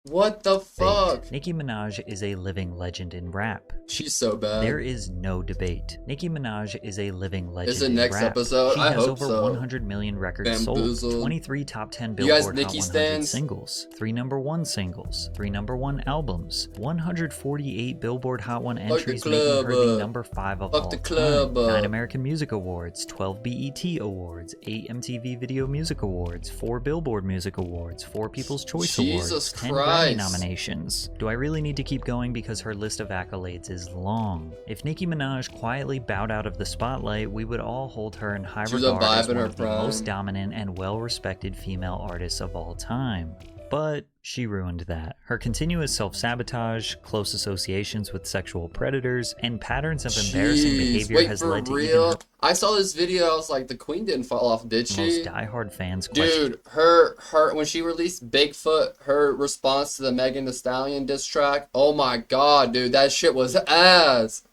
What the fuck? Nicki Minaj is a living legend in rap. She's so There bad. is no debate. Nicki Minaj is a living Is legend it in next rap. episode? She I has hope over so. 100 million records sold, Bamboozled. 23 top 10 You guys Billboard Hot Nicki 100 stands? singles, 3 number 1 singles, 3 number 1 albums, 148 Billboard Hot 1 entries, making her the number 5 of Fuck all the club time. 9 up. American Music Awards, 12 BET Awards, 8 MTV Video Music Awards, 4 Billboard Music Awards, 4 People's Choice Jesus Awards, 10 Christ. Grammy nominations. Do I really need to keep going because her list of accolades is long? If Nicki Minaj quietly bowed out of the spotlight, we would all hold her in high She was a regard as vibe in one her of the prime. most dominant and well-respected female artists of all time. But she ruined that. Her continuous self-sabotage, close associations with sexual predators, and patterns of embarrassing Jeez, behavior wait, has for led to real? even I saw this video, I was like, the queen didn't fall off, did her most she? diehard fans question. Dude, her when she released Bigfoot, her response to the Megan Thee Stallion diss track, oh my god, dude, that shit was ass.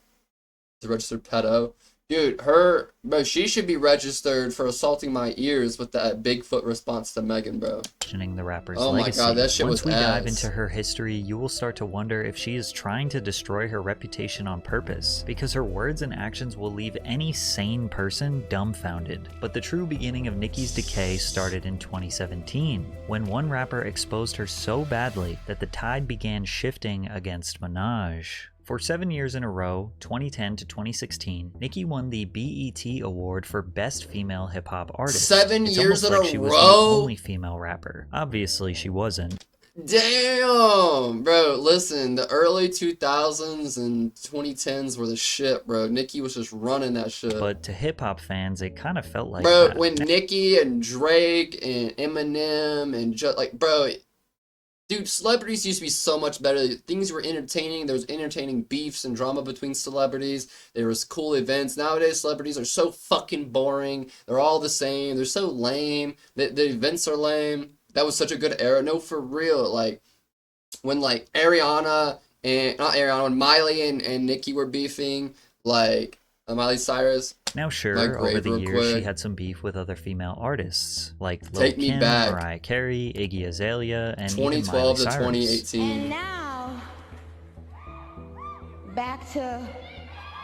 The registered pedo. Dude, bro, she should be registered for assaulting my ears with that Bigfoot response to Megan, bro. Questioning the rapper's Oh my legacy. god, that shit Once was we dive ass. into her history, you will start to wonder if she is trying to destroy her reputation on purpose, because her words and actions will leave any sane person dumbfounded. But the true beginning of Nicki's decay started in 2017, when one rapper exposed her so badly that the tide began shifting against Minaj. For 7 years in a row, 2010 to 2016, Nicki won the BET Award for Best Female Hip Hop Artist. 7 It's years almost in like a she was the row? only female rapper. Obviously, she wasn't. Damn, bro, listen, the early 2000s and 2010s were the shit, bro. Nicki was just running that shit. But to hip hop fans, it kind of felt like Bro, that. when Nicki and Drake and Eminem and just like, bro, dude, celebrities used to be so much better. Things were entertaining. There was entertaining beefs and drama between celebrities. There was cool events. Nowadays, celebrities are so fucking boring. They're all the same. They're so lame. The events are lame. That was such a good era. No, for real. Like, when, like, when Miley and Nicki were beefing, like, Miley Cyrus. Now sure, Like, over grave the real years she quick. had some beef with other female artists, like Lil Take Me Kim, Back. Mariah Carey, Iggy Azalea, and even Miley 2012 to Cyrus. 2018. And now, back to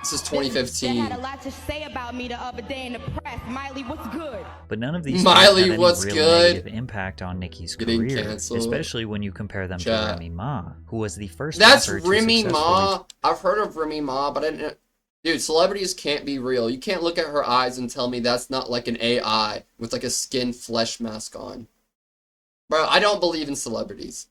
This is They 2015. had a lot to say about me the other day in the press. Miley, what's good? But none of these Miley, things had what's any real good? negative impact on Nicki's Getting career, canceled. especially when you compare them Chat. to Remy Ma, who was the first That's rapper to Remy successfully Ma. I've heard of Remy Ma, but I didn't. Dude, celebrities can't be real. You can't look at her eyes and tell me that's not like an AI with like a skin flesh mask on. Bro, I don't believe in celebrities.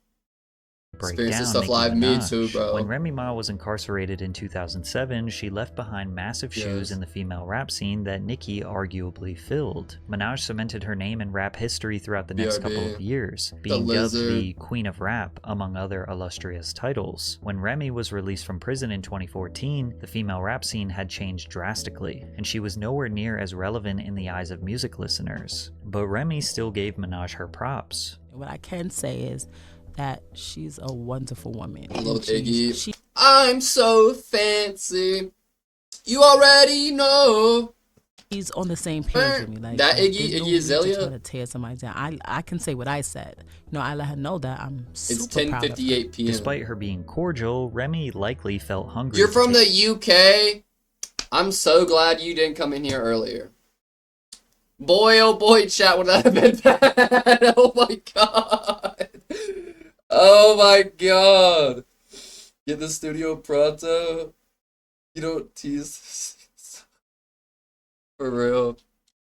break Experience this down stuff Nicki live. Me Minaj. too, bro. When Remy Ma was incarcerated in 2007, she left behind massive shoes Yes. in the female rap scene that Nicki arguably filled. Minaj cemented her name in rap history throughout the next couple of BRB. years, being dubbed Lizard. the Queen of Rap, among other illustrious titles. When Remy was released from prison in 2014, the female rap scene had changed drastically, and she was nowhere near as relevant in the eyes of music listeners. But Remy still gave Minaj her props. What I can say is that she's a wonderful woman. I love And she- Iggy. I'm so fancy. You already know. She's on the same page with me. Like That there's Iggy no need to Azalea? try to tear somebody down. I can say what I said. I let her know that I'm super It's proud of her. 10:58 p.m. Despite her being cordial, Remy likely felt hungry. You're to from take- the UK. I'm so glad you didn't come in here earlier. Boy, oh boy, chat would that have been bad. Oh my god. Oh my god. Get the studio pronto. You don't tease. For real.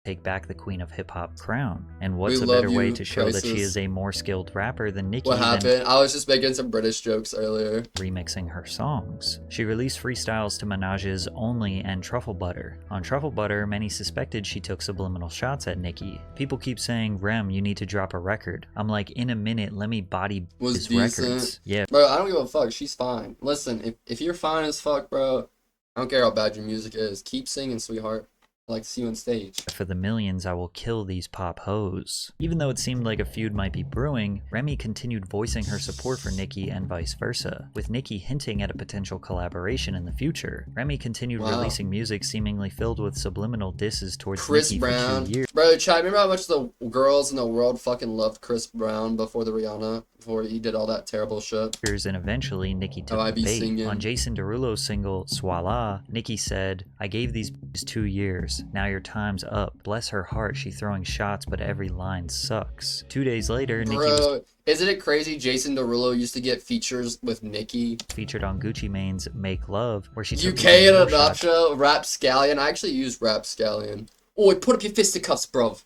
take back the Queen of Hip Hop crown. And what's We a better love way you, to show that she Crisis. is a more skilled rapper than Nicki What than happened? I was just making some British jokes earlier. remixing her songs? She released freestyles to Minaj's Only and Truffle Butter. On Truffle Butter, many suspected she took subliminal shots at Nicki. People keep saying, Rem, you need to drop a record. I'm like, in a minute, let me body Was his decent. records. Yeah, Bro, I don't give a fuck. She's fine. Listen, if you're fine as fuck, bro, I don't care how bad your music is. Keep singing, sweetheart. Like, see you on stage. For the millions, I will kill these pop hoes. Even though it seemed like a feud might be brewing, Remy continued voicing her support for Nicki and vice versa, with Nicki hinting at a potential collaboration in the future. Remy continued releasing music seemingly filled with subliminal disses towards Chris Nicki Brown. for 2 years. Bro, Chad, remember how much the girls in the world fucking loved Chris Brown before he did all that terrible shit? And eventually, Nicki took I the be bait. singing. On Jason Derulo's single, Swala, Nicki said, I gave these b****s 2 years. Now your time's up. Bless her heart, she throwing shots, but every line sucks. 2 days later, Nicki was isn't it crazy Jason Derulo used to get features with Nicki? featured on Gucci Mane's Make Love, where she took UK in a more shots. nutshell, Rapscallion. I actually use Rapscallion. Oh, put up your fisticuffs, bro.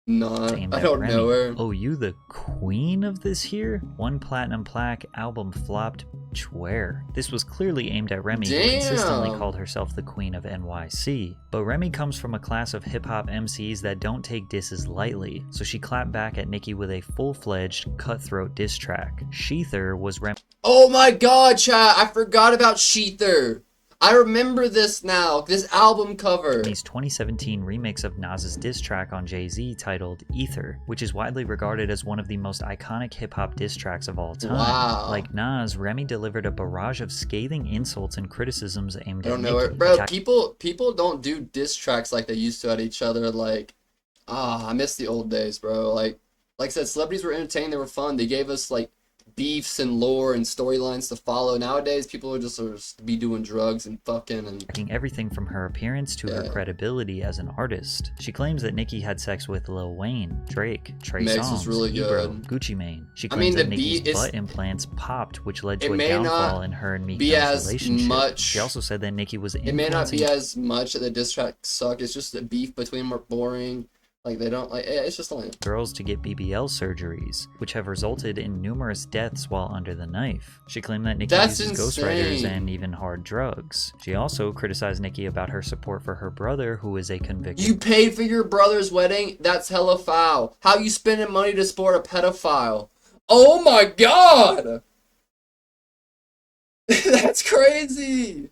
Nah, aimed I at don't Remy. know her. Oh, you the queen of this here? 1 platinum plaque, album flopped, where? This was clearly aimed at Remy, who consistently Damn. called herself the queen of NYC. But Remy comes from a class of hip-hop MCs that don't take disses lightly, so she clapped back at Nicki with a full-fledged, cutthroat diss track. Sheether was Remy. Oh my god, chat, I forgot about Sheether. I remember this now, this album cover. Remy's 2017 remix of Nas's diss track on Jay-Z titled Ether, which is widely regarded as one of the most iconic hip-hop diss tracks of all time. Wow. Like Nas, Remy delivered a barrage of scathing insults and criticisms aimed I at don't know Nicki. it. Bro, people don't do diss tracks like they used to at each other. Like, I miss the old days, bro. Like I said, celebrities were entertaining, they were fun. They gave us, like, beefs and lore and storylines to follow. Nowadays, people are just be doing drugs and fucking and Attacking everything from her appearance to her credibility as an artist. She claims that Nicki had sex with Lil Wayne, Drake, Trey Megs was Songz, really Ebro, good. Gucci Mane. She I claims mean, that the Nicki's beat is- butt implants popped, which led to It a may downfall not in her and Meek be Mill's as relationship. much- She also said that Nicki was it may not be influencing as much that the diss tracks suck. It's just the beef between them are boring. Like, they don't, like, it's just lame. girls to get BBL surgeries, which have resulted in numerous deaths while under the knife. She claimed that Nicki That's uses ghostwriters insane. and even hard drugs. She also criticized Nicki about her support for her brother, who is a convicted You paid for your brother's wedding? That's hella foul. How you spending money to support a pedophile? Oh my god! That's crazy!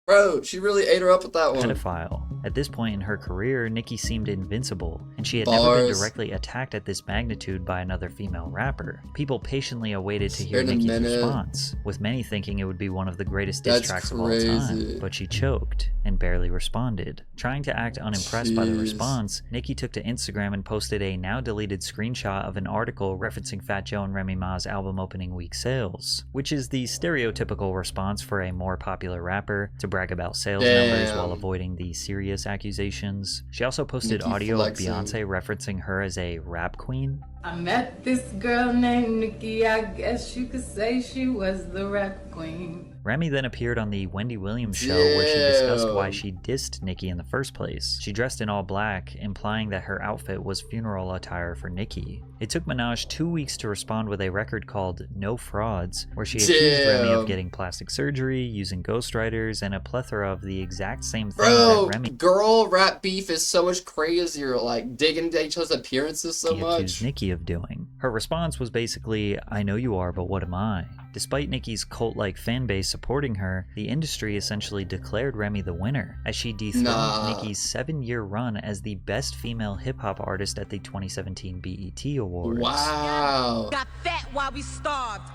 Bro, she really ate her up with that one. pedophile. At this point in her career, Nicki seemed invincible, and she had never been Bars. directly attacked at this magnitude by another female rapper. People patiently awaited to hear Spared a Nicki's minute. response, with many thinking it would be one of the greatest diss That's tracks of all time. crazy. But she choked and barely responded. Trying to act unimpressed by the Jeez. response, Nicki took to Instagram and posted a now-deleted screenshot of an article referencing Fat Joe and Remy Ma's album opening week sales, which is the stereotypical response for a more popular rapper to brag about sales numbers while Damn. avoiding the serious accusations. She also posted Nicki audio flexing. of Beyonce referencing her as a rap queen. I met this girl named Nicki, I guess you could say she was the rap queen. Remy then appeared on the Wendy Williams show where she discussed why Damn. she dissed Nicki in the first place. She dressed in all black, implying that her outfit was funeral attire for Nicki. It took Minaj 2 weeks to respond with a record called No Frauds, where she accused Remy Damn. of getting plastic surgery, using ghostwriters, and a plethora of the exact same things Bro, that Remy girl rap beef is so much crazier. Like, digging into each other's appearances so accused much. Nicki of doing. Her response was basically, I know you are, but what am I? Despite Nicki's cult-like fanbase supporting her, the industry essentially declared Remy the winner, as she dethroned Nah. Nicki's 7-year run as the best female hip-hop artist at the 2017 BET Awards. Wow. Got fat while we starved.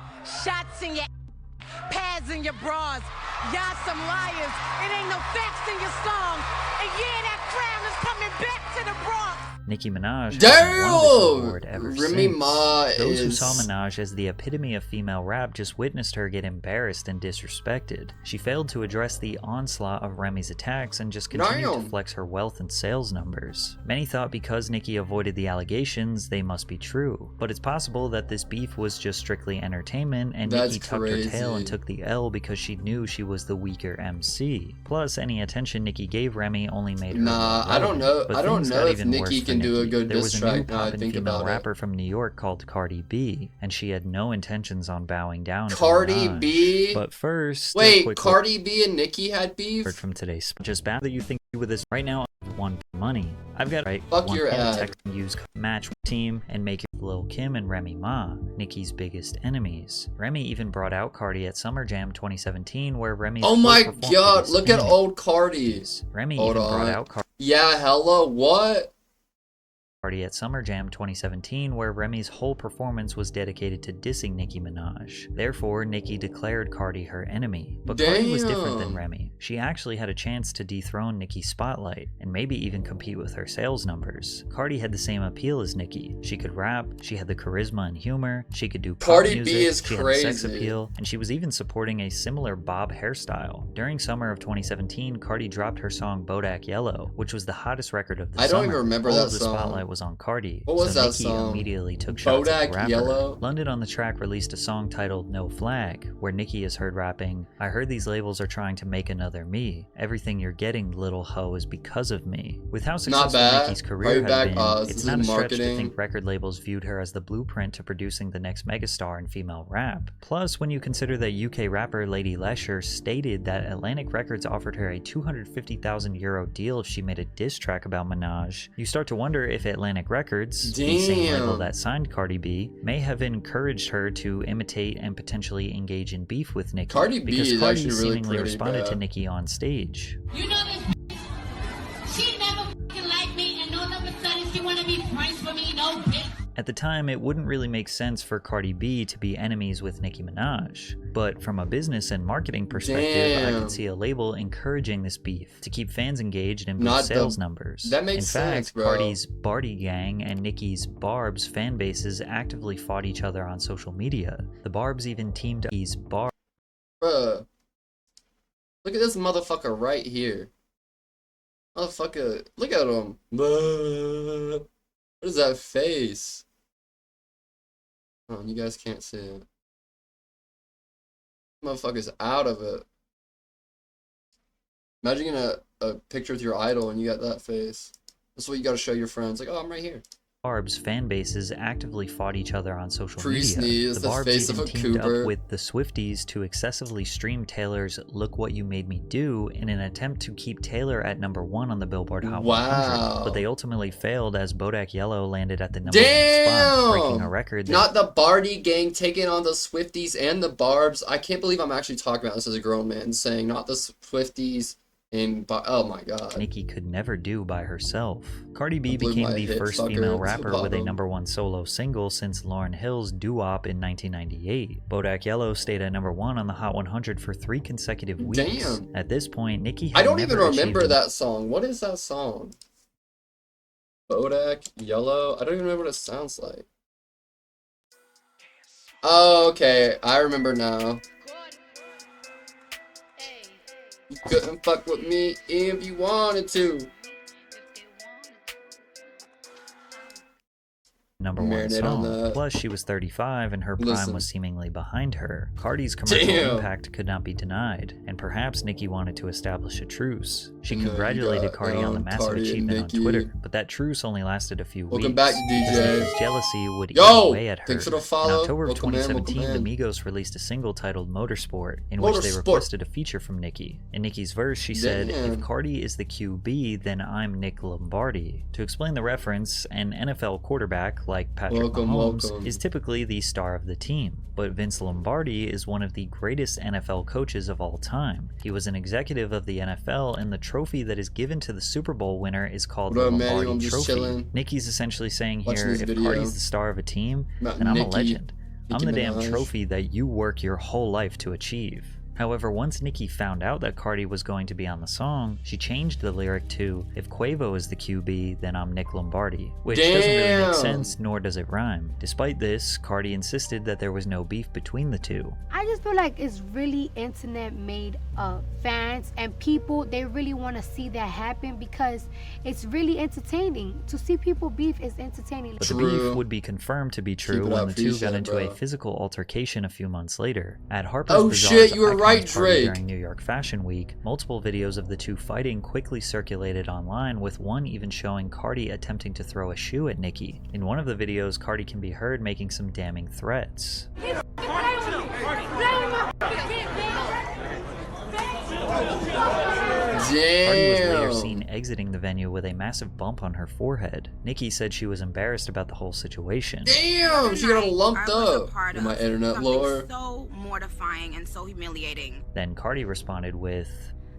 Shots in your pads in your bras. Y'all some liars. It ain't no facts in your song. And yeah, that crown is coming back to the Bronx. Nicki Minaj Damn! hasn't won this award ever Remy since. Ma Those who is- saw Minaj as the epitome of female rap just witnessed her get embarrassed and disrespected. She failed to address the onslaught of Remy's attacks and just continued Damn. to flex her wealth and sales numbers. Many thought because Nicki avoided the allegations, they must be true. But it's possible that this beef was just strictly entertainment and That's Nicki tucked her tail and crazy. took the L because she knew she was the weaker MC. Plus, any attention Nicki gave Remy only made her Nah, more I don't relevant. know- But I don't things know got if even worse Nicki for can do a Nicki. good There diss was a track new now I poppin' think female about it. rapper from New York called Cardi B, and she had no intentions on bowing down to Cardi Minaj. B? But first, a Wait, quick Cardi B and Nicki had beef? word from today's just bad that you think with this right now. One money. I've got right. Fuck one your hand ad. text and use match team and make Lil Kim and Remy Ma Nicki's biggest enemies. Remy even brought out Cardi at Summer Jam 2017, where Remy. Oh my god, look at old Cardi. Remy Hold even on. brought out Cardi. Yeah, hello, what? At Summer Jam 2017, where Remy's whole performance was dedicated to dissing Nicki Minaj. Therefore, Nicki declared Cardi her enemy. But Cardi was different than Remy. She actually had a chance to dethrone Nicki's spotlight, and maybe even compete with her sales numbers. Cardi had the same appeal as Nicki. She could rap, she had the charisma and humor, she could do pop Cardi music, B is she crazy. had the sex appeal, and she was even supporting a similar bob hairstyle. During summer of 2017, Cardi dropped her song Bodak Yellow, which was the hottest record of the summer. I don't even remember All that of the song. spotlight was on Cardi. What was so that Nicki song? Immediately took shots at the Bodak rapper. Yellow? London on the Track released a song titled No Flag, where Nicki is heard rapping, "I heard these labels are trying to make another me. Everything you're getting, little hoe, is because of me." With how successful Nicki's career had been, it's not a stretch to think record labels viewed her as the blueprint to producing the next megastar in female rap. Plus, when you consider that UK rapper Lady Lesher stated that Atlantic Records offered her a €250,000 deal if she made a diss track about Minaj, you start to wonder if Atlantic Records, the same label that signed Cardi B, may have encouraged her to imitate and potentially engage in beef with Nicki. Cardi B because is Cardi actually really seemingly pretty, responded bro. to Nicki on stage. You know this she never fucking liked me, and all of a sudden she wanna be friends with me, no bitch. At the time, it wouldn't really make sense for Cardi B to be enemies with Nicki Minaj, but from a business and marketing perspective, I could see a label encouraging this beef to keep fans engaged and boost sales numbers. That makes sense, sense, bro. Cardi's Barty Gang and Nicki's Barb's fan bases actively fought each other on social media. The Barbs even teamed up with Barb. Bruh. Look at this motherfucker right here. Motherfucker, look at him. What is that face? Oh, you guys can't see it. Motherfucker's out of it. Imagine getting a picture with your idol and you got that face. That's what you gotta show your friends. Like, oh, I'm right here. Barb's fan bases actively fought each other on social Pre-sneeze, media. the The Barbs face even of a teamed Cooper. up with the Swifties to excessively stream Taylor's "Look What You Made Me Do" in an attempt to keep Taylor at #1 on the Billboard Hot 100. But they ultimately failed as Bodak Yellow landed at the #1 spot, breaking a record. Not the Barty Gang taking on the Swifties and the Barbs. I can't believe I'm actually talking about this as a grown man, saying not the Swifties and oh my god. Nicki could never do by herself. Cardi B Blew became my the hit first fucker female to the rapper with a bottom. #1 solo single since Lauryn Hill's Doo-Wop in 1998. Bodak Yellow stayed at #1 on the Hot 100 for 3 consecutive weeks. Damn. At this point, Nicki had I don't even never remember achieved that song. What is that song? Bodak Yellow? I don't even know what it sounds like. Oh, okay. I remember now. You couldn't fuck with me if you wanted to. #1 Marinate on song. that. Plus, she was 35 and her prime Listen. was seemingly behind her. Cardi's commercial Damn. impact could not be denied, and perhaps Nicki wanted to establish a truce. She No, you congratulated got, Cardi on the massive Cardi and achievement on Nicki. Twitter, but that truce only lasted a few Welcome weeks. back, As DJ. Nicki's jealousy would eat Yo! away at her. Thanks for the In follow. October of Welcome in, 2017, welcome the in. Migos released a single titled Motorsport, in which they Motorsport. requested a feature from Nicki. In Nicki's verse, she said, Damn. "If Cardi is the QB, then I'm Nick Lombardi." To explain the reference, an NFL quarterback, like Patrick Mahomes, is typically the star of the team, but Vince Lombardi is one of the greatest NFL coaches of all time. He was an executive of the NFL, and the trophy that is given to the Super Bowl winner is called What the up, man? Lombardi I'm just Trophy. chilling. Nicki's essentially saying Watching here, this if video. Cardi's the star of a team, About then I'm a Nicki. legend. I'm Nicki the damn Minaj. trophy that you work your whole life to achieve. However, once Nicki found out that Cardi was going to be on the song, she changed the lyric to, "If Quavo is the QB, then I'm Nick Lombardi," which doesn't really Damn. make sense, nor does it rhyme. Despite this, Cardi insisted that there was no beef between the two. I just feel like it's really internet made fans and people. They really want to see that happen because it's really entertaining. To see people beef is entertaining. But the True. beef would be confirmed to be Keep true it when up, the two got Prisha, into bro. a physical altercation a few months later. At Harper's Oh, Bazaar's shit, you were Icons right, Party Drake. during New York Fashion Week, multiple videos of the two fighting quickly circulated online, with one even showing Cardi attempting to throw a shoe at Nicki. In one of the videos, Cardi can be heard making some damning threats. Cardi was later Damn. seen exiting the the venue with a massive bump on her forehead. Nicki said she was embarrassed about the whole situation. Damn, she got all lumped up. Part In my of internet something lore. so mortifying and so humiliating. Then Cardi responded with,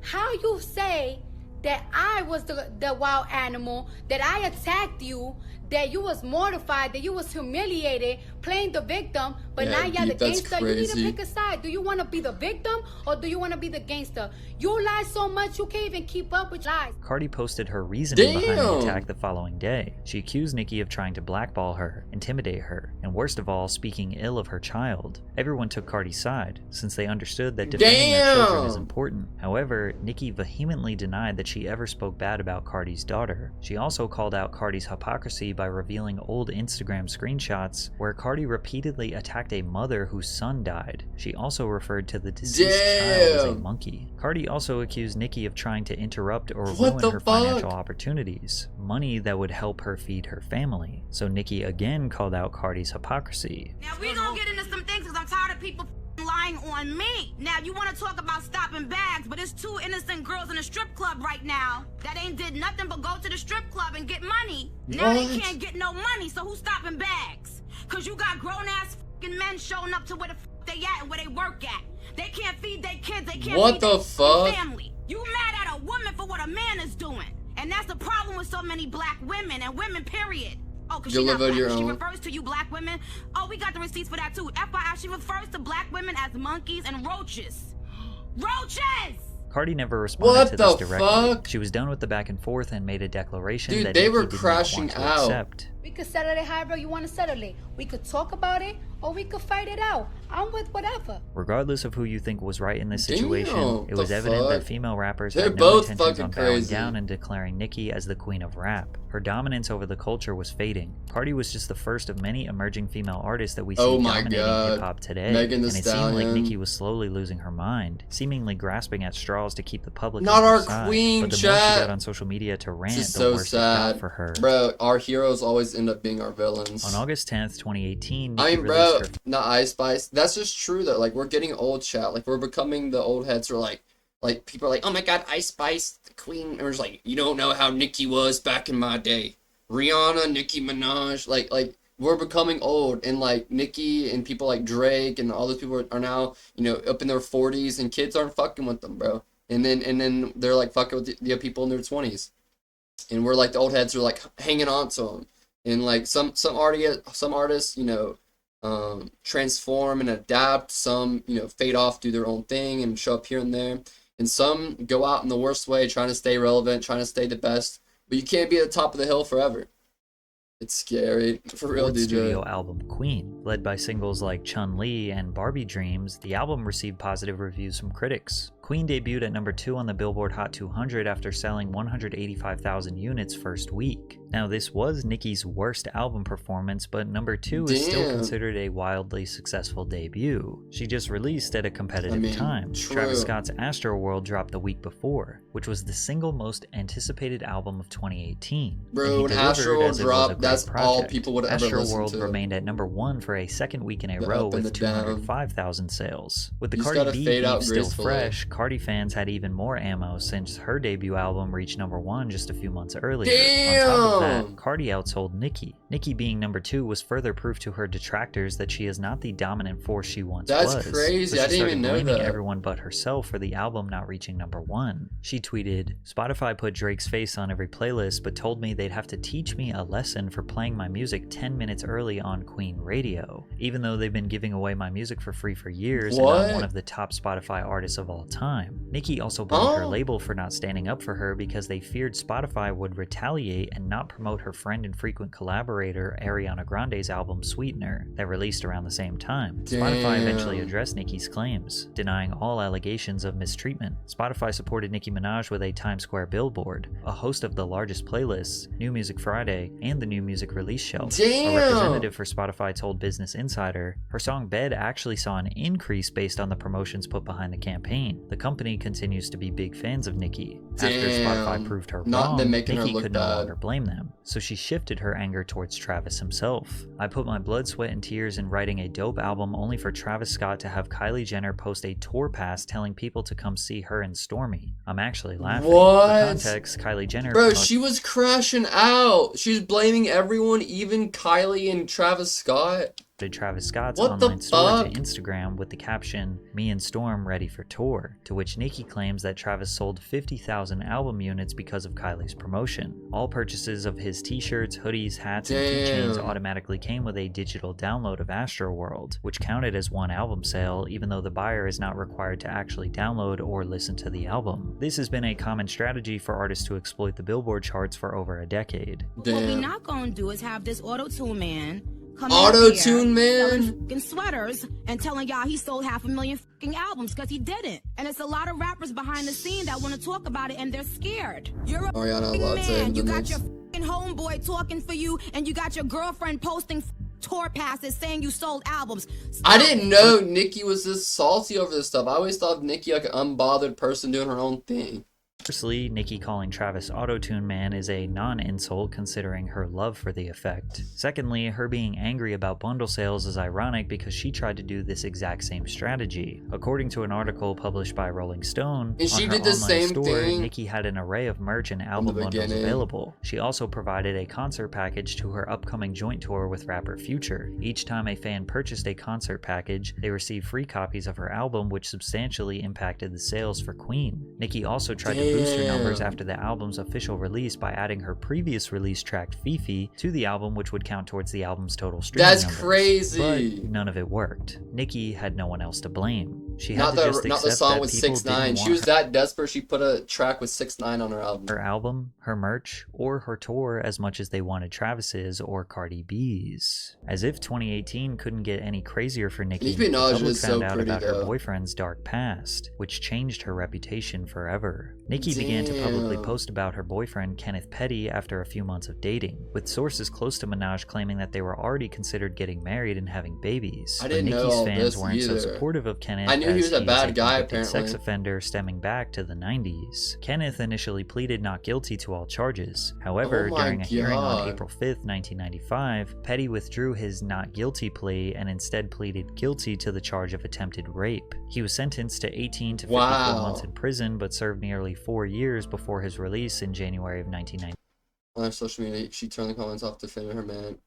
How you say that I was the wild animal, that I attacked you, that you was mortified, that you was humiliated, playing the victim, but Yeah, now you're the Beef, that's gangster. You need to crazy. pick a side. Do you want to be the victim or do you want to be the gangster? You lie so much you can't even keep up with lies. Cardi posted her reasoning behind the Damn. attack the following day. She accused Nicki of trying to blackball her, intimidate her, and worst of all, speaking ill of her child. Everyone took Cardi's side, since they understood that defending their children is Damn. important. However, Nicki vehemently denied that she ever spoke bad about Cardi's daughter. She also called out Cardi's hypocrisy by revealing old Instagram screenshots where Cardi repeatedly attacked a mother whose son died. She also referred to the deceased child as a Damn. monkey. Cardi also accused Nicki of trying to interrupt or What ruin the her fuck? financial opportunities, money that would help her feed her family. So Nicki again called out Cardi's hypocrisy. Now we gonna get into some things because I'm tired of people lying on me. Now you want to talk about stopping bags, but it's two innocent girls in a strip club right now that ain't did nothing but go to the strip club and get money. Now they What? can't get no money, so who's stopping bags? Cause you got grown ass men showing up to where the they at and where they work at. They can't feed their kids. They can't What feed the their fuck? family. You mad at a woman for what a man is doing, and that's the problem with so many black women and women. Period. Oh, cause You she live not on your black. She own. refers to you black women. Oh, we got the receipts for that too. FYI, she refers to black women as monkeys and roaches. Roaches! Cardi never responded What to this the directly. fuck? She was done with the back and forth and made a declaration Dude, that they Nicki were did not crashing want to out. accept. We could settle it however you want to settle it. We could talk about it or we could fight it out. I'm with whatever. Regardless of who you think was right in this Damn, situation, it was the evident that fuck? female rappers They're had no both intentions fucking on bowing crazy. down and declaring Nicki as the queen of rap. Her dominance over the culture was fading. Cardi was just the first of many emerging female artists that we see Oh my dominating God. hip-hop today, Megan Thee and it seemed like Stallion. Nicki was slowly losing her mind, seemingly grasping at straws to keep the public Not on her our side. queen, But the more she chat. got on social media to rant, This is the so worse it got sad. for her. Bro, our heroes always end up being our villains. On August 10th, 2018, I Nicki mean, bro, released her not Ice Spice. That's just true though. Like, we're getting old, chat. Like, we're becoming the old heads who are like people are like, oh my god, Ice Spice, the queen. And we're just like, you don't know how Nicki was back in my day. Rihanna, Nicki Minaj, like we're becoming old, and like Nicki and people like Drake and all those people are now, you know, up in their 40s, and kids aren't fucking with them, bro. And then they're like fucking with the people in their 20s, and we're like the old heads who are like hanging on to them. And like some artists, you know, transform and adapt. Some, you know, fade off, do their own thing, and show up here and there. And some go out in the worst way, trying to stay relevant, trying to stay the best. But you can't be at the top of the hill forever. It's scary. For real, fourth DJ. studio album Queen. Led by singles like Chun-Li and Barbie Dreams, the album received positive reviews from critics. Queen debuted at number 2 on the Billboard Hot 200 after selling 185,000 units first week. Now, this was Nicki's worst album performance, but number 2 is still Damn. considered a wildly successful debut. She just released at a competitive time. true. Travis Scott's Astroworld dropped the week before, which was the single most anticipated album of 2018. Bro, And he when delivered Astroworld as it was a dropped, great that's all project. people would ever listen Astroworld to. remained at number 1 for a second week in a The row up and with the down. 205,000 sales. With the You just Cardi gotta B fade out beef still gracefully. fresh, Cardi fans had even more ammo since her debut album reached number 1 just a few months earlier. On top of Damn! that, Cardi outsold Nicki. Nicki being number 2 was further proof to her detractors that she is not the dominant force she once That's was. crazy. So I she didn't even started know blaming that. everyone but herself for the album not reaching number 1. She tweeted, "Spotify put Drake's face on every playlist but told me they'd have to teach me a lesson for playing my music 10 minutes early on Queen Radio. Even though they've been giving away my music for free for years and What? I'm one of the top Spotify artists of all time." Nicki also blamed her Oh. label for not standing up for her because they feared Spotify would retaliate and not promote her friend and frequent collaborator Ariana Grande's album Sweetener that released around the same time. Spotify eventually Damn. addressed Nicki's claims, denying all allegations of mistreatment. Spotify supported Nicki Minaj with a Times Square billboard, a host of the largest playlists, New Music Friday, and the New Music Release Shelf. Damn. A representative for Spotify told Business Insider, her song Bed actually saw an increase based on the promotions put behind the campaign. The The company continues to be big fans of Nicki. Damn. After Spotify proved her Not wrong, them making her Nicki look could no bad. longer blame them, so she shifted her anger towards Travis himself. I put my blood, sweat, and tears in writing a dope album only for Travis Scott to have Kylie Jenner post a tour pass telling people to come see her and Stormy. I'm actually laughing. What? For context, Kylie Jenner Bro, she was crashing out. She was blaming everyone, even Kylie and Travis Scott. Travis Scott's What the online store to fuck? Instagram with the caption, "Me and Storm ready for tour," to which Nicki claims that Travis sold 50,000 album units because of Kylie's promotion. All purchases of his t-shirts, hoodies, hats, and keychains Damn. automatically came with a digital download of Astroworld, which counted as one album sale, even though the buyer is not required to actually download or listen to the album. This has been a common strategy for artists to exploit the Billboard charts for over a decade. What we Damn. not gonna do is have this auto-tune man come Auto-tune man? selling fucking sweaters and telling y'all he sold 500,000 fucking albums, because he didn't. And it's a lot of rappers behind the scene that want to talk about it and they're scared. You're a Ariana fucking Latte man. in the You got mix. your fucking homeboy talking for you, and you got your girlfriend posting tour passes saying you sold albums. I Stop didn't it. know Nicki was this salty over this stuff. I always thought of Nicki like an unbothered person doing her own thing. Firstly, Nicki calling Travis Auto-Tune Man is a non-insult considering her love for the effect. Secondly, her being angry about bundle sales is ironic because she tried to do this exact same strategy. According to an article published by Rolling Stone, And she on her did the online same store, thing Nicki had an array of merch and album bundles beginning. available. She also provided a concert package to her upcoming joint tour with rapper Future. Each time a fan purchased a concert package, they received free copies of her album, which substantially impacted the sales for Queen. Nicki also tried to boost her numbers Damn. after the album's official release by adding her previous release track Fifi to the album, which would count towards the album's total streaming That's numbers. crazy. But none of it worked. Nicki had no one else to blame. She had Not to the just not the accept song that with people 6ix9ine. didn't She want was that desperate she put a track with 6ix9ine on her album. her album, her merch, or her tour as much as they wanted Travis's or Cardi B's. As if 2018 couldn't get any crazier for Nicki, Nicki the Minaj public is so found out pretty, about her though. boyfriend's dark past, which changed her reputation forever. Nicki began to publicly Damn. post about her boyfriend Kenneth Petty after a few months of dating, with sources close to Minaj claiming that they were already considered getting married and having babies. I didn't but know Nicki's all fans this weren't so either. supportive of Kenneth. I knew he as was a is bad guy, convicted sex apparently. offender stemming back to the 90s. Kenneth initially pleaded not guilty to all charges. However, Oh my during a hearing on God. April 5th, 1995, Petty withdrew his not guilty plea and instead pleaded guilty to the charge of attempted rape. He was sentenced to 18 to 54 Wow. months in prison, but served nearly 4 years before his release in January of 1990. On her social media, she turned the comments off defending her man.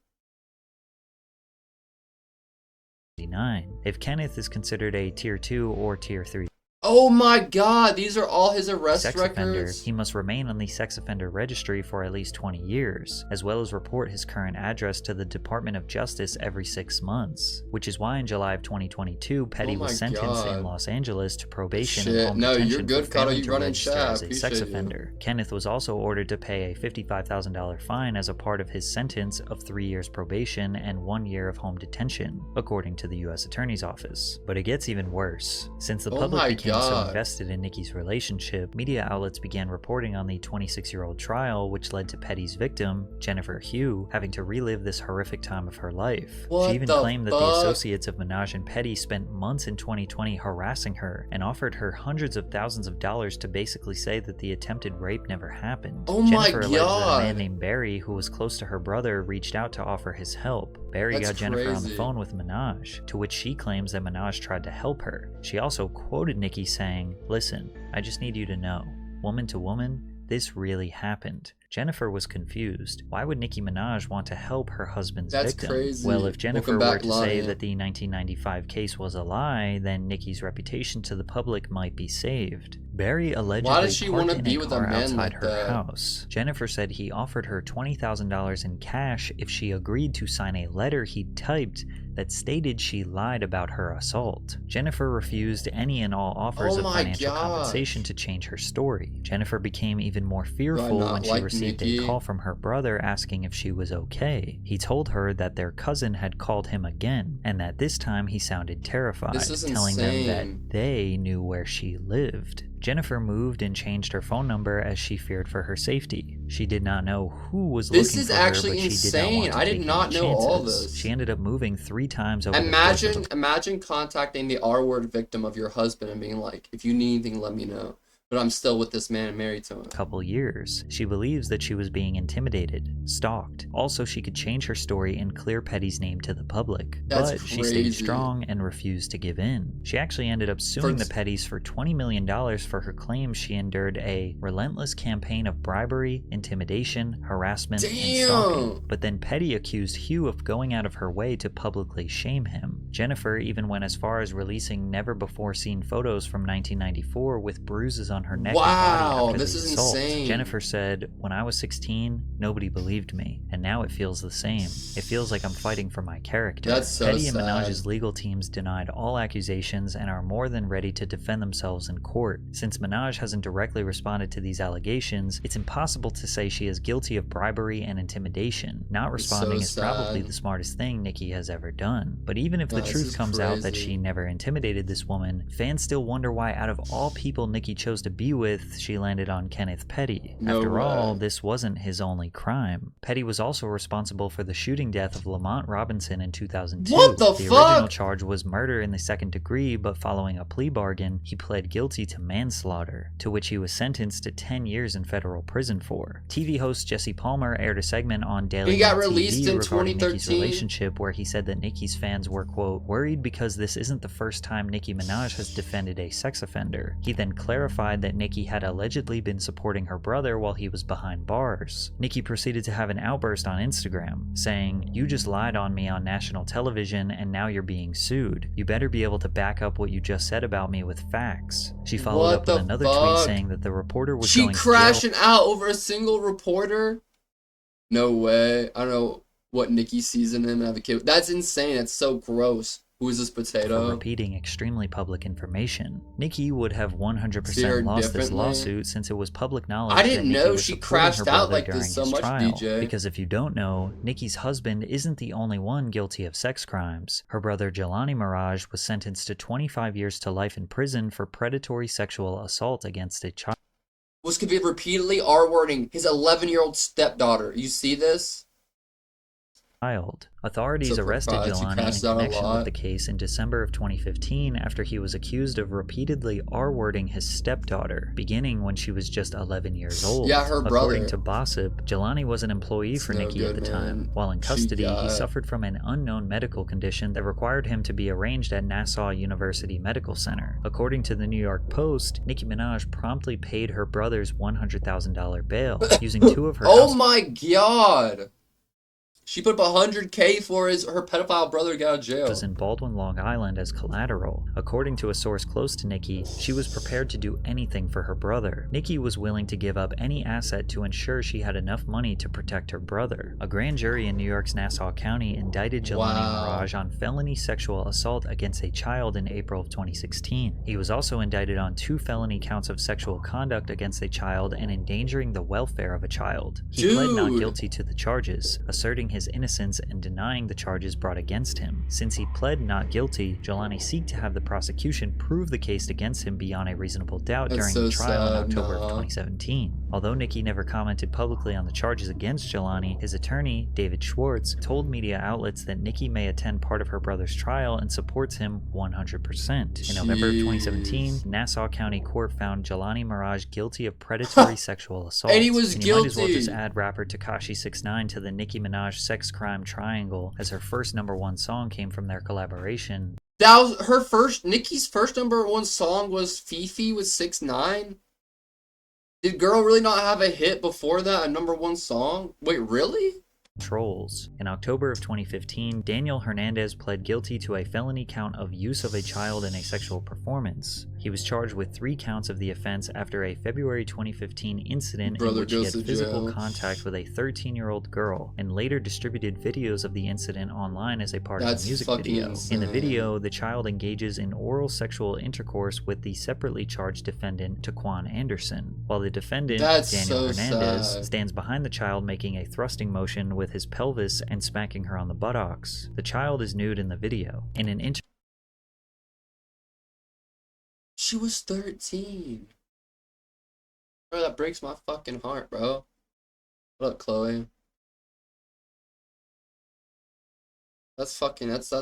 If Kenneth is considered a Tier 2 or Tier 3 Oh my god, these are all his arrest sex offender, records? he must remain on the sex offender registry for at least 20 years, as well as report his current address to the Department of Justice every 6 months, which is why in July of 2022, Petty Oh was my sentenced God. in Los Angeles to probation Shit, and home no, you're detention good, for Carter, failing you to running register chat, as a sex appreciate you. offender. Kenneth was also ordered to pay a $55,000 fine as a part of his sentence of 3 years probation and 1 year of home detention, according to the U.S. Attorney's Office. But it gets even worse. Since the Oh public my became so God. invested in Nicki's relationship, media outlets began reporting on the 26-year-old trial, which led to Petty's victim, Jennifer Hugh, having to relive this horrific time of her life. What She even the claimed that the fuck? associates of Minaj and Petty spent months in 2020 harassing her and offered her hundreds of thousands of dollars to basically say that the attempted rape never happened. Oh my Jennifer alleged that a God. man named Barry, who was close to her brother, reached out to offer his help. Barry That's got Jennifer on the crazy. phone with Minaj, to which she claims that Minaj tried to help her. She also quoted Nicki saying, "Listen, I just need you to know, woman to woman, this really happened." Jennifer was confused. Why would Nicki Minaj want to help her husband's That's victim? crazy. Well, if Jennifer Welcome were back, to say Lonnie. that the 1995 case was a lie, then Nicki's reputation to the public might be saved. Barry allegedly Why does she parked wanna in be a with a car man outside like her that? house. Jennifer said he offered her $20,000 in cash if she agreed to sign a letter he'd typed that stated she lied about her assault. Jennifer refused any and all offers Oh of my financial gosh. compensation to change her story. Jennifer became even more Do I fearful not when she like received received Nicki. a call from her brother asking if she was okay. He told her that their cousin had called him again, and that this time he sounded terrified, This is telling them insane. that they knew where she lived. Jennifer moved and changed her phone number as she feared for her safety. She did not know who was This looking is for her, actually but she did not insane. want to I did take not any know all chances. this. She ended up moving 3 times over the course of Imagine contacting the R-word victim of your husband and being like, if you need anything, let me know. But I'm still with this man and married to him. couple years. She believes that she was being intimidated, stalked. Also, she could change her story and clear Petty's name to the public. That's but she crazy. stayed strong and refused to give in. She actually ended up suing the Pettys for $20 million for her claims she endured a relentless campaign of bribery, intimidation, harassment, and stalking. But then Petty accused Hugh of going out of her way to publicly shame him. Jennifer even went as far as releasing never-before-seen photos from 1994 with bruises on her neck and body after this the is assault. insane. Jennifer said, "When I was 16, nobody believed me, and now it feels the same. It feels like I'm fighting for my character." That's so Petty and sad. Minaj's legal teams denied all accusations and are more than ready to defend themselves in court. Since Minaj hasn't directly responded to these allegations, it's impossible to say she is guilty of bribery and intimidation. Not responding is probably the smartest thing Nicki has ever done. But even if the truth comes out that she never intimidated this woman, fans still wonder why out of all people Nicki chose to be with, she landed on Kenneth Petty. After all, this wasn't his only crime. Petty was also responsible for the shooting death of Lamont Robinson in 2002. What the The fuck? original charge was murder in the second degree, but following a plea bargain, he pled guilty to manslaughter, to which he was sentenced to 10 years in federal prison for. TV host Jesse Palmer aired a segment on Daily He got Mail released TV in regarding Nicki's 2013. relationship, where he said that Nicki's fans were, quote, worried because this isn't the first time Nicki Minaj has defended a sex offender. He then clarified that Nicki had allegedly been supporting her brother while he was behind bars. Nicki proceeded to have an outburst on Instagram, saying, "You just lied on me on national television and now you're being sued. You better be able to back up what you just said about me with facts." She followed up with another tweet saying that the reporter was going to jail. crashing out over a single reporter? No way. I don't know what Nicki sees in him and have a kid. That's insane. That's so gross. Who is this for potato? repeating extremely public information. Nicki would have 100% lost this lawsuit since it was public knowledge I that didn't Nicki know was she supporting crashed her out brother like during this so his much, trial. DJ. Because if you don't know, Nicki's husband isn't the only one guilty of sex crimes. Her brother Jelani Mirage was sentenced to 25 years to life in prison for predatory sexual assault against a child. Was convicted repeatedly R-wording his 11-year-old stepdaughter. You see this? Authorities arrested surprised. He Jelani in crashed out a connection with lot. the case in December of 2015 after he was accused of repeatedly R-wording his stepdaughter, beginning when she was just 11 years old. Yeah, her brother. According to Gossip, Jelani was an employee for no Nicki at good, the time. man. While in She custody, he got- suffered from an unknown medical condition that required him to be arranged at Nassau University Medical Center. According to the New York Post, Nicki Minaj promptly paid her brother's $100,000 bail, using 2 of her Oh my god! She put up $100K for her pedophile brother to get out of jail. was in Baldwin, Long Island as collateral. According to a source close to Nicki, she was prepared to do anything for her brother. Nicki was willing to give up any asset to ensure she had enough money to protect her brother. A grand jury in New York's Nassau County indicted Jelani Mirage on felony sexual assault against a child in April of 2016. He was also indicted on 2 felony counts of sexual conduct against a child and endangering the welfare of a child. He pled not guilty to the charges, asserting his innocence and denying the charges brought against him. Since he pled not guilty, Jelani sought to have the prosecution prove the case against him beyond a reasonable doubt during the trial in October of 2017. Although Nicki never commented publicly on the charges against Jelani, his attorney, David Schwartz, told media outlets that Nicki may attend part of her brother's trial and supports him 100%. In November of 2017, Nassau County Court found Jelani Mirage guilty of predatory sexual assault. And he was You might as well guilty. just add rapper Tekashi 6ix9ine to the Nicki Minaj sex crime triangle, as her first #1 song came from their collaboration. That was her first. Nicki's first #1 song was Fifi with 6ix9ine. Did girl really not have a hit before that? A #1 song? Wait, really? Trolls. In October of 2015, Daniel Hernandez pled guilty to a felony count of use of a child in a sexual performance. He was charged with 3 counts of the offense after a February 2015 incident in Brother which he goes had to physical jail. contact with a 13-year-old girl and later distributed videos of the incident online as a part of That's a music fucking video. In the insane. video, the child engages in oral sexual intercourse with the separately charged defendant, Taquan Anderson, while the defendant, That's Daniel so Hernandez, sad. stands behind the child making a thrusting motion with his pelvis and smacking her on the buttocks. The child is nude in the video. In an interview, She was 13. Bro, that breaks my fucking heart, bro. What up, Chloe? That's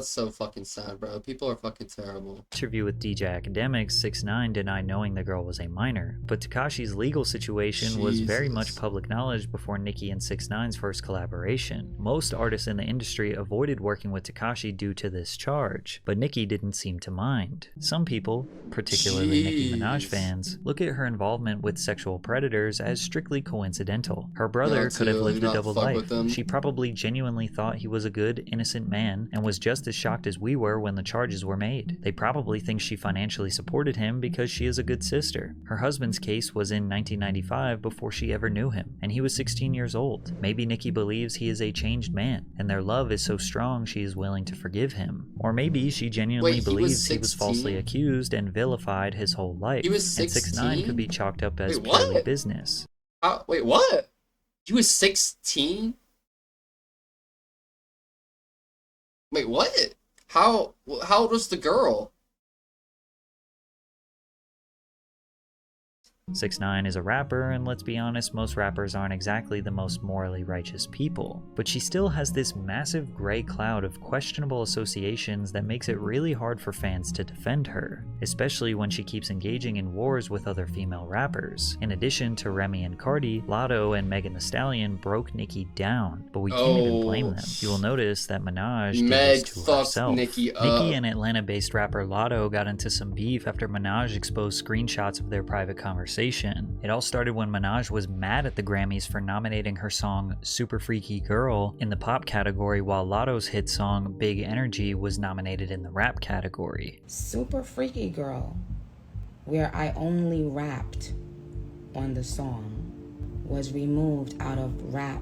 so fucking sad, bro. People are fucking terrible. with DJ Academics, 6ix9ine denied knowing the girl was a minor, but Tekashi's legal situation was very much Jesus. public knowledge before Nicki and 6ix9ine's first collaboration. Most artists in the industry avoided working with Tekashi due to this charge, but Nicki didn't seem to mind. Some people, particularly Nicki Minaj Jeez. fans, look at her involvement with sexual predators as strictly coincidental. Her brother No, could have too. lived Do a not double fuck life. with them. She probably genuinely thought he was a good, innocent man and was just as shocked as we were when the charges were made. They probably think she financially supported him because she is a good sister. Her husband's case was in 1995 before she ever knew him, and he was 16 years old. Maybe Nicki believes he is a changed man, and their love is so strong she is willing to forgive him. Or maybe she genuinely Wait, he was believes he was 16? falsely accused and vilified his whole life. He was And 6ix9ine 16? could be chalked up as Wait, what? purely business. Wait, what? He was 16? Wait, what? How old was the girl? 6ix9ine is a rapper, and let's be honest, most rappers aren't exactly the most morally righteous people. But she still has this massive gray cloud of questionable associations that makes it really hard for fans to defend her, especially when she keeps engaging in wars with other female rappers. In addition to Remy and Cardi, Lotto and Megan Thee Stallion broke Nicki down, but we can't even blame them. You will notice that Minaj did Meg this to fucked herself. Nicki up. Nicki and Atlanta-based rapper Lotto got into some beef after Minaj exposed screenshots of their private conversation. It all started when Minaj was mad at the Grammys for nominating her song Super Freaky Girl in the pop category, while Lotto's hit song Big Energy was nominated in the rap category. Super Freaky Girl, where I only rapped on the song, was removed out of rap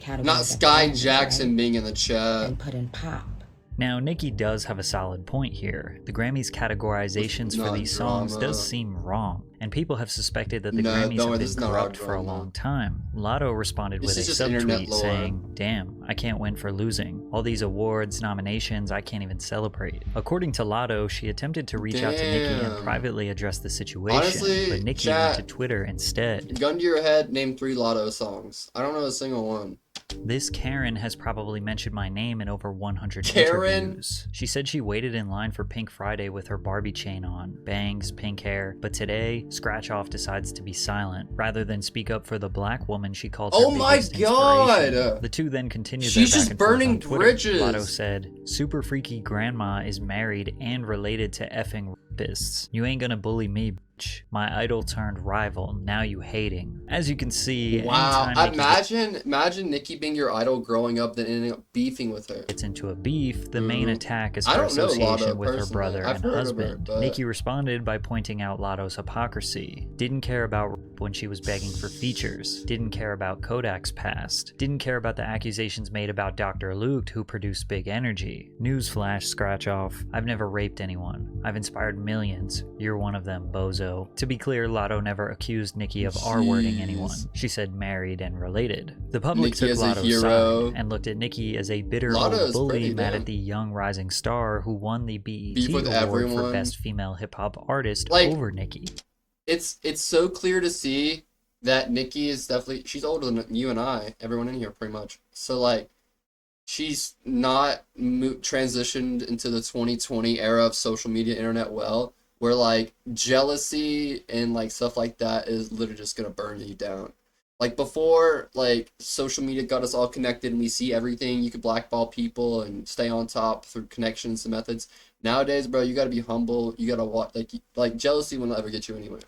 category. Not Sky Jackson being in the chat. And put in pop. Now, Nicki does have a solid point here. The Grammys' categorizations for these songs does seem wrong, and people have suspected that the Grammys have been corrupt for a long time. Lotto responded with a subtweet saying, "Damn, I can't win for losing. All these awards, nominations, I can't even celebrate." According to Lotto, she attempted to reach out to Nicki and privately address the situation, Honestly, but Nicki went to Twitter instead. Gun to your head, name 3 Lotto songs. I don't know a single one. This Karen has probably mentioned my name in over 100 Karen? interviews. She said she waited in line for Pink Friday with her Barbie chain on, bangs, pink hair, but today, Scratch Off decides to be silent. Rather than speak up for the black woman she calls her biggest inspiration. The two then continued their back and forth on Twitter. bridges. Lotto said, "Super Freaky Grandma is married and related to effing rapists. You ain't gonna bully me, bitch. My idol turned rival, now you hating." As you can see, wow, anytime imagine Nicki being your idol growing up, then ending up beefing with her. Gets into a beef, the main attack is I her don't know Lotto association with her brother I've and heard of husband. her, but- Nicki responded by pointing out Lotto's hypocrisy. Didn't care about rap when she was begging for features. Didn't care about Kodak's past. Didn't care about the accusations made about Dr. Luke, who produced Big Energy. Newsflash, Scratch Off. I've never raped anyone. I've inspired millions. You're one of them, bozo. To be clear, Lotto never accused Nicki of R-wording anyone. She said married and related. The public Nicki took as a Lotto's hero. side and looked at Nicki as a bitter Lotto's old bully pretty, mad damn. at the young rising star who won the BET Beef with award for everyone. Best Female Hip Hop Artist Like, over Nicki. It's so clear to see that Nicki is definitely, she's older than you and I, everyone in here pretty much. So like, she's not transitioned into the 2020 era of social media internet well, where like jealousy and like stuff like that is literally just gonna burn you down. Like before, like social media got us all connected and we see everything. You could blackball people and stay on top through connections and methods. Nowadays, bro, you gotta be humble. You gotta watch, like jealousy will never get you anywhere.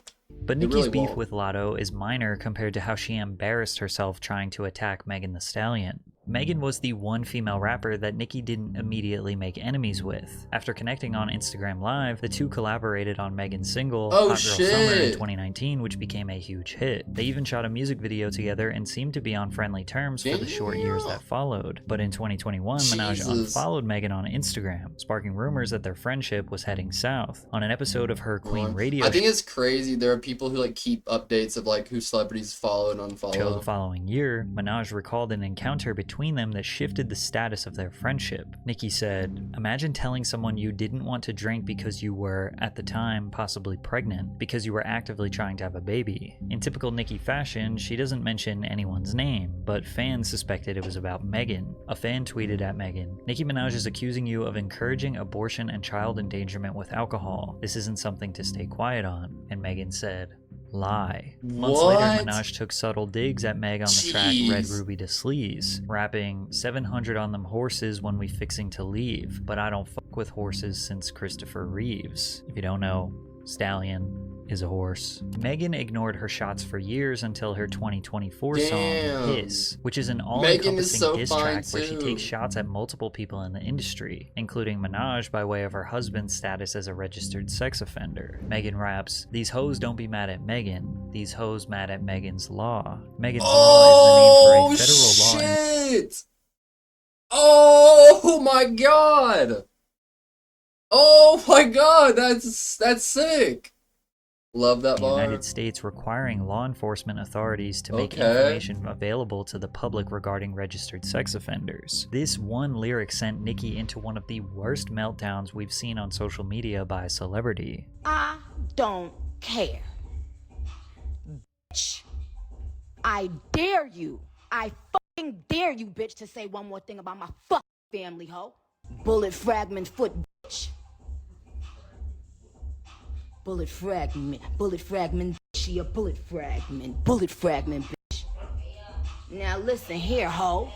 But It Nicki's really beef won't. with Lotto is minor compared to how she embarrassed herself trying to attack Megan Thee Stallion. Megan was the one female rapper that Nicki didn't immediately make enemies with. After connecting on Instagram Live, the two collaborated on Megan's single, Oh, Hot Girl Summer, in shit. 2019, which became a huge hit. They even shot a music video together and seemed to be on friendly terms for the short years that followed. But in 2021, Minaj Jesus. unfollowed Megan on Instagram, sparking rumors that their friendship was heading south. On an episode of her Queen radio I think it's crazy. There are people who like keep updates of like who celebrities follow and show unfollow. the following year, Minaj recalled an encounter between them that shifted the status of their friendship. Nicki said, "Imagine telling someone you didn't want to drink because you were, at the time, possibly pregnant, because you were actively trying to have a baby." In typical Nicki fashion, she doesn't mention anyone's name, but fans suspected it was about Megan. A fan tweeted at Megan, "Nicki Minaj is accusing you of encouraging abortion and child endangerment with alcohol. This isn't something to stay quiet on." And Megan said, "Lie." Months later, What? Minaj took subtle digs at Meg on the track Jeez. Red Ruby to Sleaze, rapping, "700 on them horses when we fixing to leave, but I don't fuck with horses since Christopher Reeves." If you don't know, stallion is a horse. Megan ignored her shots for years until her 2024 song, Damn. Hiss, which is an Megan is all-encompassing so diss fine track where she too. takes shots at multiple people in the industry, including Minaj by way of her husband's status as a registered sex offender. Megan raps, "These hoes don't be mad at Megan. These hoes mad at Megan's law." Megan's law is the name for a federal law. Shit! Oh my god! Oh my god, that's sick. Love that The bar. United States requiring law enforcement authorities to make Okay. information available to the public regarding registered sex offenders. This one lyric sent Nicki into one of the worst meltdowns we've seen on social media by a celebrity. I don't care. Bitch. I dare you. I fucking dare you, bitch, to say one more thing about my fucking family, ho. Bullet fragment foot, bitch. Bullet fragment, bitch. She a bullet fragment, bitch. Now listen here, ho.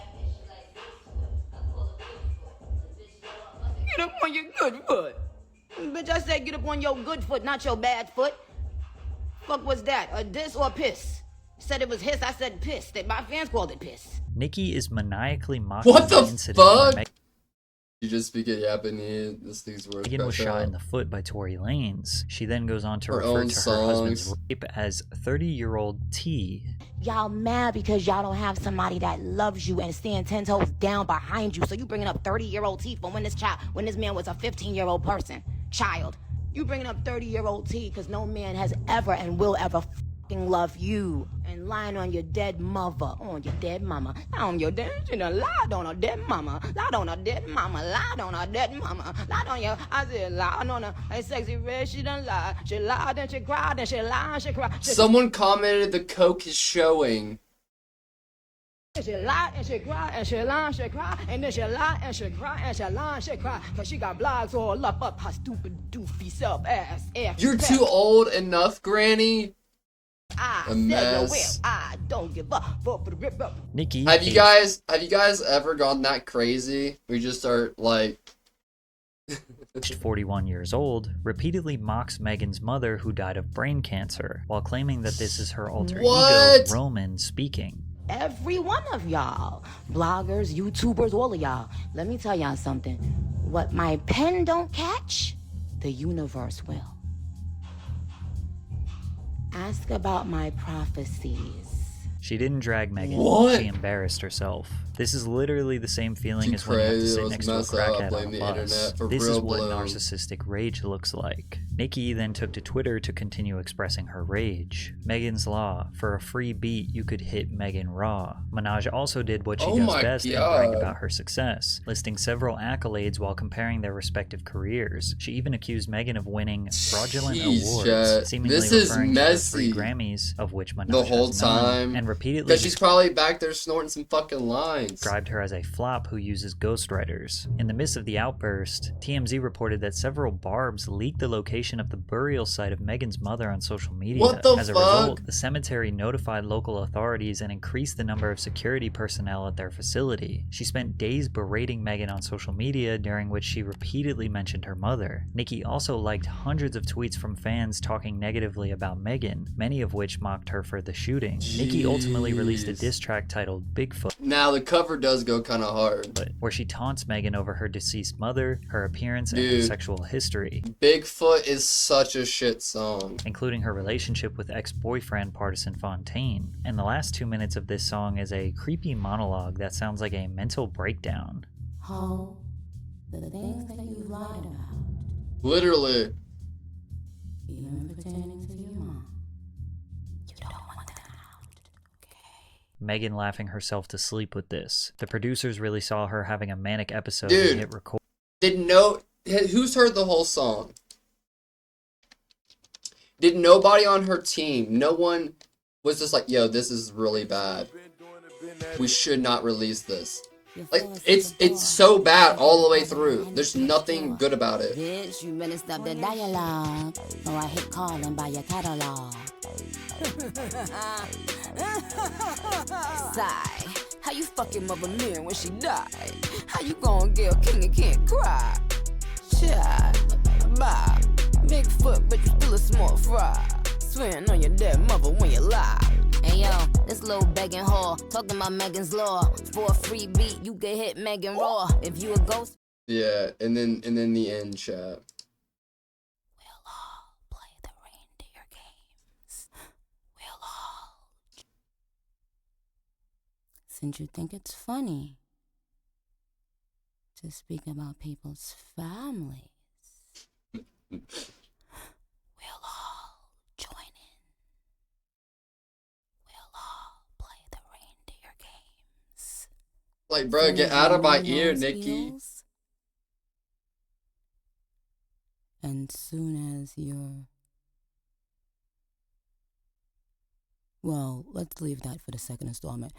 Get up on your good foot. Bitch, I said get up on your good foot, not your bad foot. Fuck was that, a diss or a piss? Said it was hiss, I said piss. My fans called it piss. Nicki is maniacally mocking What the incident where fuck? You just speak it Japanese. This thing's worth Megan was crash shot out. in the foot by Tory Lanez. She then goes on to Her refer own to her songs. husband's rape as 30-year-old T. Y'all mad because y'all don't have somebody that loves you and stand 10 toes down behind you. So you bringing up 30-year-old T from when this man was a 15-year-old child. You bringing up 30-year-old T because no man has ever and will ever fucking love you. And lying on your dead mother, on your dead mama, on your dead, she done lied on her dead mama, lied on her dead mama, lied on her dead mama, lied on your, I said lied on her, hey sexy red, she done lied, she lied and she cried and she lied and she cried. Someone commented the coke is showing. And she lied and she cried and she lied and she cried and then she lied and she cried and she lied and she cried cause she got blogs all up her stupid doofy self ass. You're too old enough, Granny. I A said you will. mess. I don't give up. Nicki Have you guys ever gone that crazy? We just are like 41 years old, repeatedly mocks Megan's mother who died of brain cancer, while claiming that this is her alter What? ego, Roman, speaking. Every one of y'all, bloggers, YouTubers, all of y'all. Let me tell y'all something. What my pen don't catch, the universe will. Ask about my prophecies. She didn't drag Megan. What? She embarrassed herself. This is literally the same feeling Too as when you have to crazy. sit Let's next to a mess up, crackhead blame on the a bus. internet for This is real what bloom. narcissistic rage looks like. Nicki then took to Twitter to continue expressing her rage. Megan's Law. For a free beat, you could hit Megan raw. Minaj also did what she Oh does my best and bragged God. about her success, listing several accolades while comparing their respective careers. She even accused Megan of winning fraudulent Jeez, awards, Jet. seemingly This is referring to her 3 messy. Grammys, of which Minaj the whole has none, time. and repeatedly Because she's probably back there snorting some fucking lines. described her as a flop who uses ghostwriters. In the midst of the outburst, TMZ reported that several barbs leaked the location of the burial site of Megan's mother on social media. What the As a fuck? result, the cemetery notified local authorities and increased the number of security personnel at their facility. She spent days berating Megan on social media, during which she repeatedly mentioned her mother. Nicki also liked hundreds of tweets from fans talking negatively about Megan, many of which mocked her for the shooting. Nicki ultimately released a Jeez. diss track titled Bigfoot. Now the cover does go kind of hard. But where she taunts Megan over her deceased mother, her appearance, and her sexual history. Bigfoot is such a shit song. Including her relationship with ex-boyfriend Partisan Fontaine. And the last 2 minutes of this song is a creepy monologue that sounds like a mental breakdown. Ho, the things that you lied about. Literally. Even pertaining to your mom. You don't want them out, okay? Megan laughing herself to sleep with this. The producers really saw her having a manic episode Dude, and hit record. Who's heard the whole song? Did nobody on her team, no one was just like, yo, this is really bad. We should not release this. Like, it's so bad all the way through. There's nothing good about it. Bitch, you better stop the dialogue, or I hit calling by your catalog. Sigh, how you fucking mother Mary when she died? How you gonna get a king and can't cry? Child, bye. Bigfoot, but you still a small fry. Swearing on your dead mother when you lie. Hey yo, this little begging whore talking about Megan's law. For a free beat, you get hit Megan raw. If you a ghost. Yeah, and then the end chat. We'll all play the reindeer games. We'll all. Since you think it's funny to speak about people's families, we'll all join in. We'll all play the reindeer games. Like, bro, get out of my ear, Nicki. And soon as you're... Well, let's leave that for the second installment.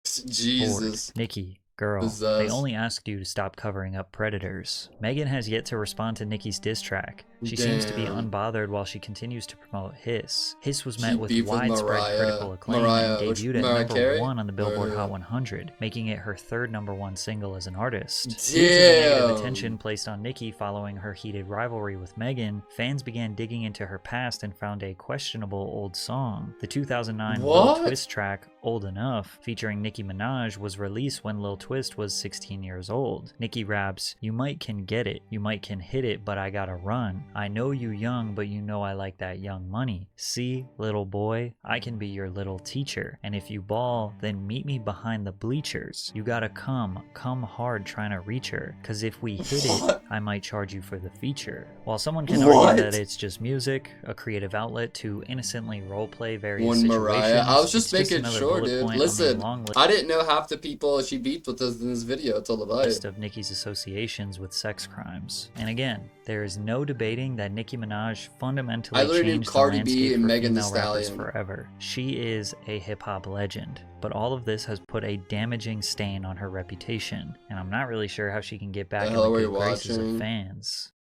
Jesus. Nicki, girl, they only asked you to stop covering up predators. Megan has yet to respond to Nicki's diss track. She seems to be unbothered while she continues to promote Hiss. Hiss was met with widespread critical acclaim and debuted at #1 on the Billboard Hot 100, making it her 3rd #1 single as an artist. Due to the negative attention placed on Nicki following her heated rivalry with Megan, fans began digging into her past and found a questionable old song. The 2009 Lil Twist track, Old Enough, featuring Nicki Minaj, was released when Lil Twist was 16 years old. Nicki raps, "You might can get it, you might can hit it, but I gotta run. I know you young, but you know I like that young money. See, little boy, I can be your little teacher. And if you ball, then meet me behind the bleachers. You gotta come hard trying to reach her. Cause if we hit it, I might charge you for the feature." While someone can argue that it's just music, a creative outlet to innocently roleplay various situations, Mariah. I was just making sure, bullet dude. point Listen, on the I didn't know half the people she beat with us in this video until the list of Nicki's associations with sex crimes. And again, there is no debating that Nicki Minaj fundamentally changed the landscape for female rappers forever. She is a hip-hop legend, but all of this has put a damaging stain on her reputation, and I'm not really sure how she can get back in the good graces of fans.